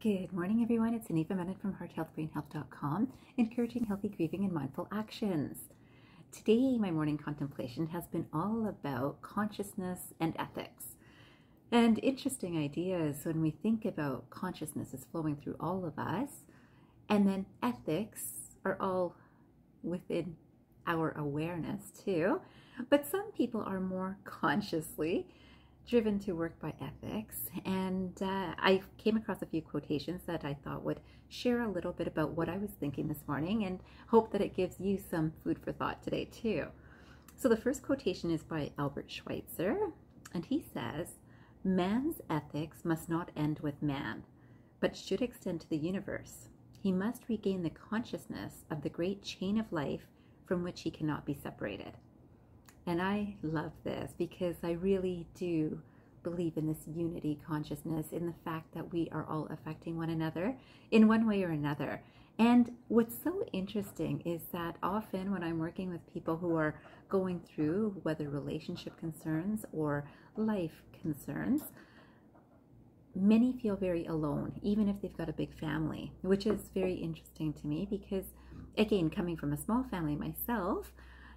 Good morning, everyone. It's Aniva Muddied from hearthealthbrainhealth.com, encouraging healthy grieving and mindful actions. Today, my morning contemplation has been all about consciousness and ethics. And interesting ideas when we think about consciousness is flowing through all of us, and then ethics are all within our awareness too. But some people are more consciously driven to work by ethics, and I came across a few quotations that I thought would share a little bit about what I was thinking this morning and hope that it gives you some food for thought today too. So the first quotation is by Schweitzer, and he says, "Man's ethics must not end with man, but should extend to the universe. He must regain the consciousness of the great chain of life from which he cannot be separated." And I love this because I really do believe in this unity consciousness, in the fact that we are all affecting one another in one way or another. And what's so interesting is that often when I'm working with people who are going through whether relationship concerns or life concerns, many feel very alone, even if they've got a big family, which is very interesting to me because, again, coming from a small family myself,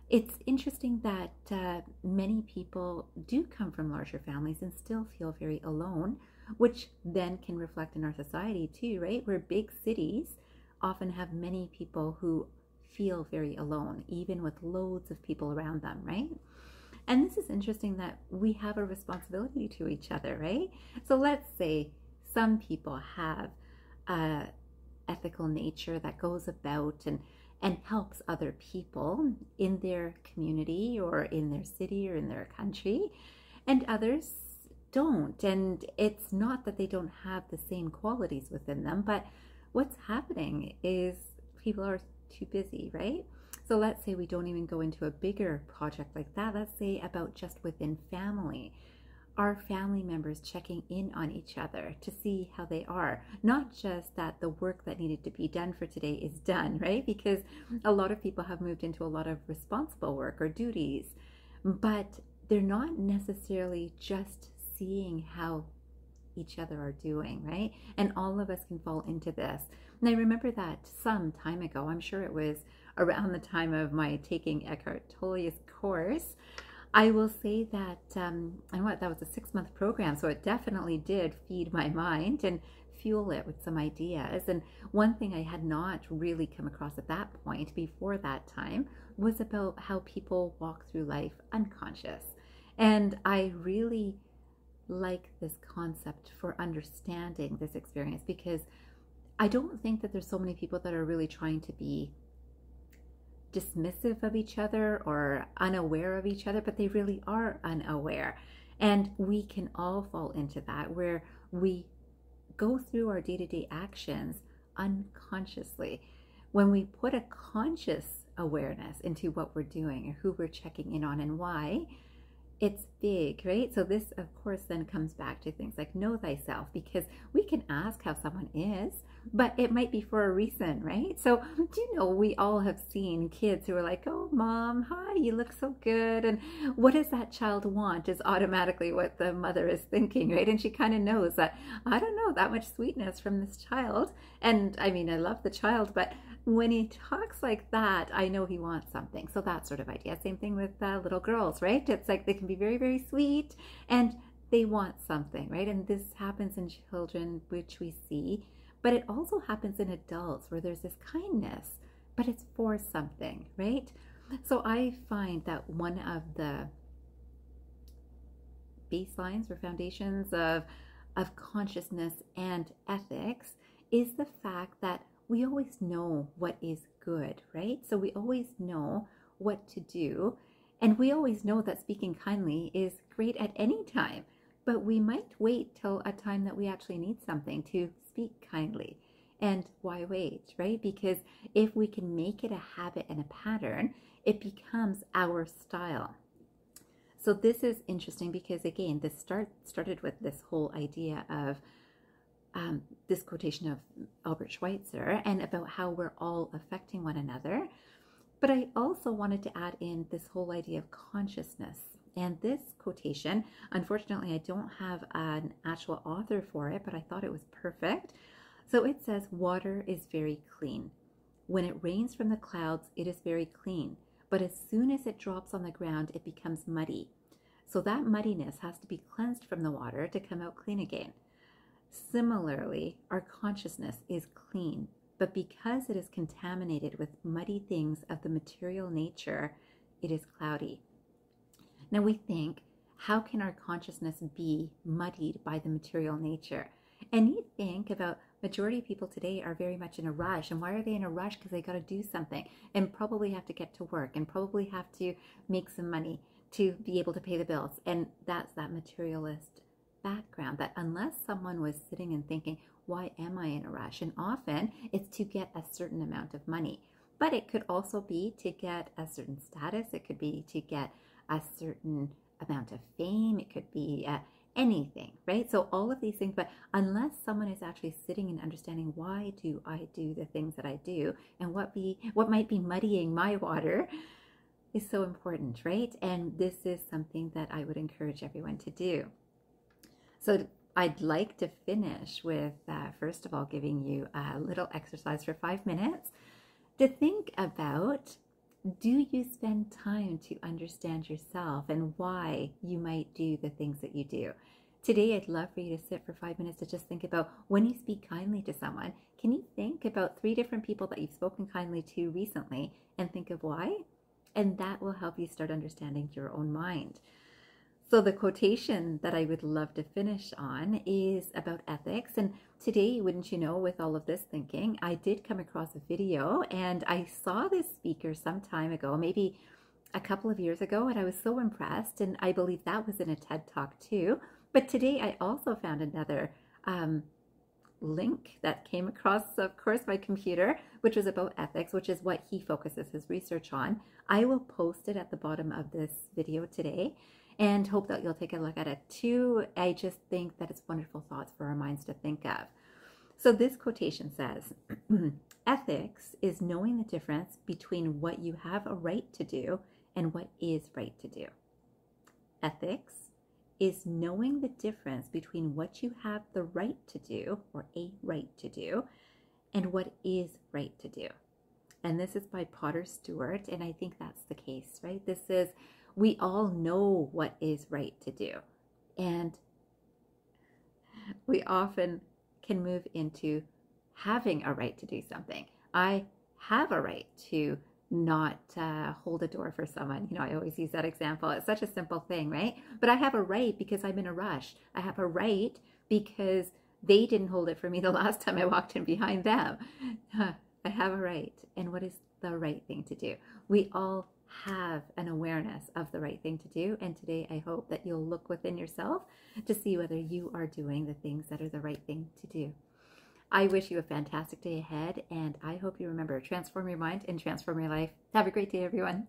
it's interesting that many people do come from larger families and still feel very alone, which then can reflect in our society too, right? Where big cities often have many people who feel very alone, even with loads of people around them, right? And this is interesting that we have a responsibility to each other, right? So let's say some people have a ethical nature that goes about and helps other people in their community or in their city or in their country, and others don't. And it's not that they don't have the same qualities within them, but what's happening is people are too busy, right? So let's say we don't even go into a bigger project like that. Let's say about just within family. Our family members checking in on each other to see how they are. Not just that the work that needed to be done for today is done, right? Because a lot of people have moved into a lot of responsible work or duties, but they're not necessarily just seeing how each other are doing, right? And all of us can fall into this. And I remember that some time ago, I'm sure it was around the time of my taking Eckhart Tolle's course, I will say that, that was a 6-month program, so it definitely did feed my mind and fuel it with some ideas. And one thing I had not really come across at that point before that time was about how people walk through life unconscious. And I really like this concept for understanding this experience because I don't think that there's so many people that are really trying to be dismissive of each other or unaware of each other, but they really are unaware. And we can all fall into that where we go through our day-to-day actions unconsciously. When we put a conscious awareness into what we're doing or who we're checking in on and why, it's big, right? So this, of course, then comes back to things like know thyself, because we can ask how someone is, but it might be for a reason, right? So do you know, we all have seen kids who are like, "Oh, mom, hi, you look so good." And what does that child want is automatically what the mother is thinking, right? And she kind of knows that, I don't know, that much sweetness from this child. And I mean, I love the child, but when he talks like that, I know he wants something. So that sort of idea. Same thing with little girls, right? It's like they can be very, very sweet and they want something, right? And this happens in children, which we see, but it also happens in adults where there's this kindness, but it's for something, right? So I find that one of the baselines or foundations of consciousness and ethics is the fact that we always know what is good, right? So we always know what to do. And we always know that speaking kindly is great at any time. But we might wait till a time that we actually need something to speak kindly. And why wait, right? Because if we can make it a habit and a pattern, it becomes our style. So this is interesting because, again, this started with this whole idea of this quotation of Albert Schweitzer and about how we're all affecting one another. But I also wanted to add in this whole idea of consciousness. And this quotation, unfortunately, I don't have an actual author for it, but I thought it was perfect. So it says water is very clean. When it rains from the clouds, it is very clean. But as soon as it drops on the ground, it becomes muddy. So that muddiness has to be cleansed from the water to come out clean again. Similarly, our consciousness is clean, but because it is contaminated with muddy things of the material nature, it is cloudy. Now we think, how can our consciousness be muddied by the material nature? And you think about majority of people today are very much in a rush. And why are they in a rush? Because they got to do something and probably have to get to work and probably have to make some money to be able to pay the bills. And that's that materialist background, that unless someone was sitting and thinking, why am I in a rush? And often it's to get a certain amount of money. But it could also be to get a certain status. It could be to get a certain amount of fame. It could be anything, right? So all of these things, but unless someone is actually sitting and understanding, why do I do the things that I do, and what might be muddying my water, is so important, right? And this is something that I would encourage everyone to do. So I'd like to finish with, first of all, giving you a little exercise for 5 minutes to think about, do you spend time to understand yourself and why you might do the things that you do? Today, I'd love for you to sit for 5 minutes to just think about, when you speak kindly to someone, can you think about 3 different people that you've spoken kindly to recently and think of why? And that will help you start understanding your own mind. So the quotation that I would love to finish on is about ethics. And today, wouldn't you know, with all of this thinking, I did come across a video and I saw this speaker some time ago, maybe a couple of years ago, and I was so impressed. And I believe that was in a TED Talk too. But today I also found another link that came across, of course, my computer, which was about ethics, which is what he focuses his research on. I will post it at the bottom of this video today, and hope that you'll take a look at it too. I just think that it's wonderful thoughts for our minds to think of. So this quotation says, ethics is knowing the difference between what you have a right to do and what is right to do. Ethics is knowing the difference between what you have the right to do, or a right to do, and what is right to do. And this is by Potter Stewart, and I think that's the case, right? This is, we all know what is right to do. And we often can move into having a right to do something. I have a right to not hold a door for someone. You know, I always use that example. It's such a simple thing, right? But I have a right because I'm in a rush. I have a right because they didn't hold it for me the last time I walked in behind them. I have a right. And what is the right thing to do? We all have an awareness of the right thing to do. And today I hope that you'll look within yourself to see whether you are doing the things that are the right thing to do. I wish you a fantastic day ahead, and I hope you remember, transform your mind and transform your life. Have a great day, everyone.